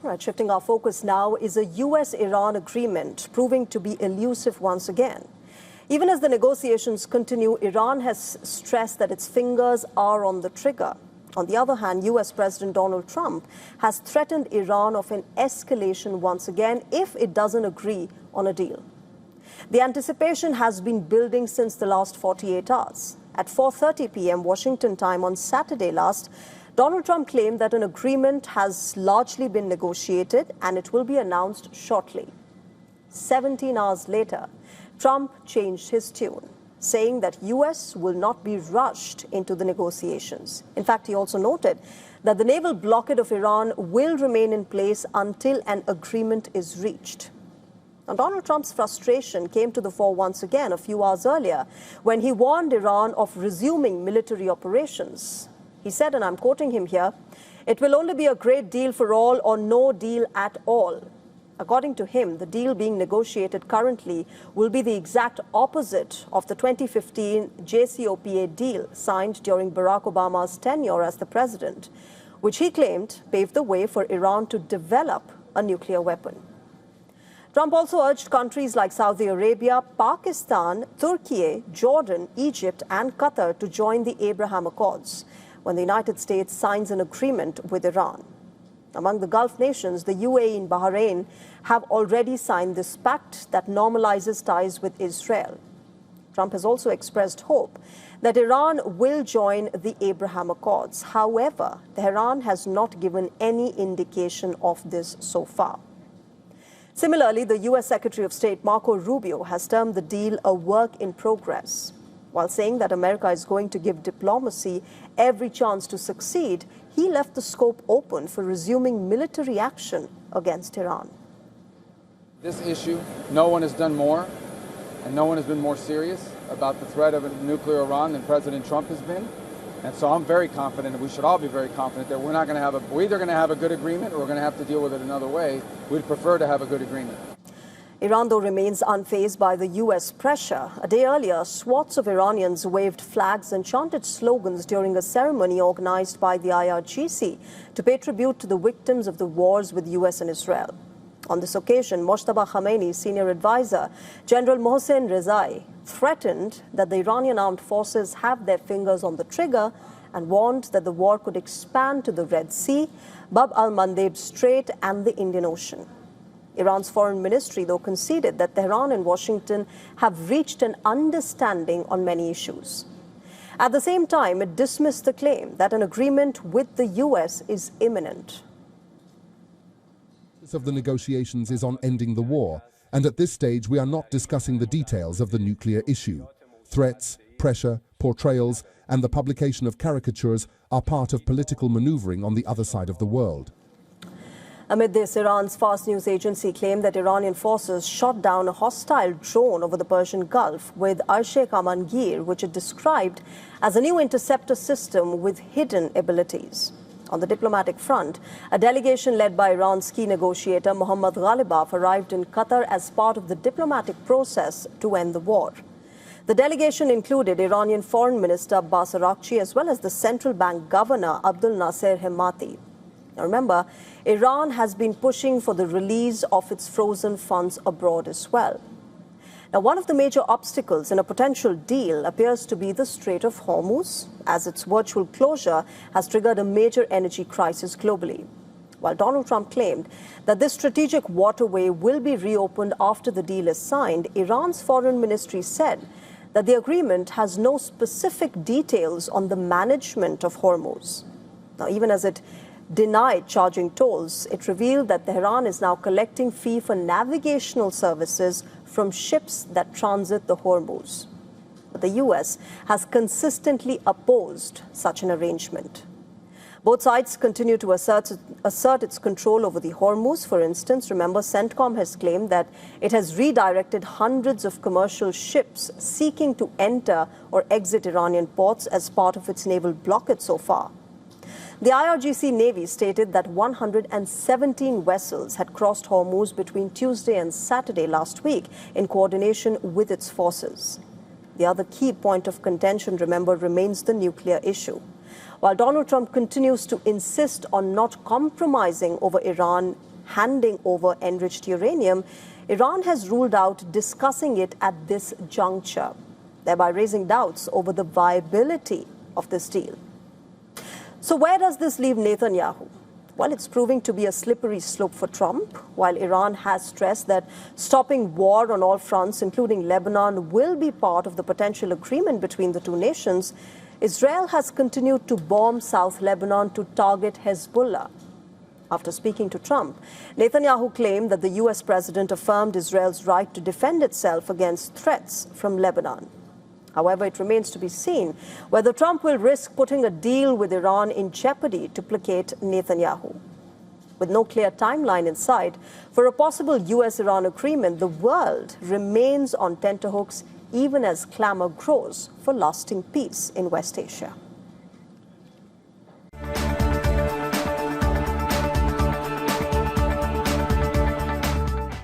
Right, shifting our focus now is a US-Iran agreement proving to be elusive once again. Even as the negotiations continue, Iran has stressed that its fingers are on the trigger. On the other hand, US President Donald Trump has threatened Iran of an escalation once again if it doesn't agree on a deal. The anticipation has been building since the last 48 hours. At 4:30 p.m. Washington time on Saturday last, Donald Trump claimed that an agreement has largely been negotiated and it will be announced shortly. 17 hours later, Trump changed his tune, saying that US will not be rushed into the negotiations. In fact, he also noted that the naval blockade of Iran will remain in place until an agreement is reached. Now, Donald Trump's frustration came to the fore once again a few hours earlier when he warned Iran of resuming military operations. He said, and I'm quoting him here, "It will only be a great deal for all or no deal at all." According to him, the deal being negotiated currently will be the exact opposite of the 2015 JCPOA deal signed during Barack Obama's tenure as the president, which he claimed paved the way for Iran to develop a nuclear weapon. Trump also urged countries like Saudi Arabia, Pakistan, Turkey, Jordan, Egypt, and Qatar to join the Abraham Accords when the United States signs an agreement with Iran. Among the Gulf nations, the UAE and Bahrain have already signed this pact that normalizes ties with Israel. Trump has also expressed hope that Iran will join the Abraham Accords. However, Tehran has not given any indication of this so far. Similarly, the U.S. Secretary of State Marco Rubio has termed the deal a work in progress. While saying that America is going to give diplomacy every chance to succeed, he left the scope open for resuming military action against Iran. This issue, no one has done more, and no one has been more serious about the threat of a nuclear Iran than President Trump has been. And so I'm very confident, and we should all be very confident, that we're either going to have a good agreement or we're going to have to deal with it another way. We'd prefer to have a good agreement. Iran, though, remains unfazed by the U.S. pressure. A day earlier, swaths of Iranians waved flags and chanted slogans during a ceremony organized by the IRGC to pay tribute to the victims of the wars with U.S. and Israel. On this occasion, Mojtaba Khamenei's senior advisor, General Mohsen Rezai, threatened that the Iranian armed forces have their fingers on the trigger and warned that the war could expand to the Red Sea, Bab al-Mandeb Strait, and the Indian Ocean. Iran's foreign ministry, though, conceded that Tehran and Washington have reached an understanding on many issues. At the same time, it dismissed the claim that an agreement with the U.S. is imminent. Of the negotiations is on ending the war, and at this stage we are not discussing the details of the nuclear issue. Threats, pressure, portrayals, and the publication of caricatures are part of political maneuvering on the other side of the world. Amid this, Iran's Fars news agency claimed that Iranian forces shot down a hostile drone over the Persian Gulf with Arshe-Kamangir, which it described as a new interceptor system with hidden abilities. On the diplomatic front, a delegation led by Iran's key negotiator Mohammad Ghalibaf arrived in Qatar as part of the diplomatic process to end the war. The delegation included Iranian Foreign Minister Abbas Araghchi as well as the central bank governor Abdul Nasser Hemmati. Now remember, Iran has been pushing for the release of its frozen funds abroad as well. Now, one of the major obstacles in a potential deal appears to be the Strait of Hormuz, as its virtual closure has triggered a major energy crisis globally. While Donald Trump claimed that this strategic waterway will be reopened after the deal is signed, Iran's foreign ministry said that the agreement has no specific details on the management of Hormuz. Now, even as it denied charging tolls, it revealed that Tehran is now collecting fee for navigational services from ships that transit the Hormuz. But the U.S. has consistently opposed such an arrangement. Both sides continue to assert its control over the Hormuz. For instance, remember, CENTCOM has claimed that it has redirected hundreds of commercial ships seeking to enter or exit Iranian ports as part of its naval blockade so far. The IRGC Navy stated that 117 vessels had crossed Hormuz between Tuesday and Saturday last week in coordination with its forces. The other key point of contention, remember, remains the nuclear issue. While Donald Trump continues to insist on not compromising over Iran, handing over enriched uranium, Iran has ruled out discussing it at this juncture, thereby raising doubts over the viability of this deal. So where does this leave Netanyahu? Well, it's proving to be a slippery slope for Trump. While Iran has stressed that stopping war on all fronts, including Lebanon, will be part of the potential agreement between the two nations, Israel has continued to bomb South Lebanon to target Hezbollah. After speaking to Trump, Netanyahu claimed that the U.S. president affirmed Israel's right to defend itself against threats from Lebanon. However, it remains to be seen whether Trump will risk putting a deal with Iran in jeopardy to placate Netanyahu. With no clear timeline in sight for a possible U.S.-Iran agreement, the world remains on tenterhooks even as clamor grows for lasting peace in West Asia.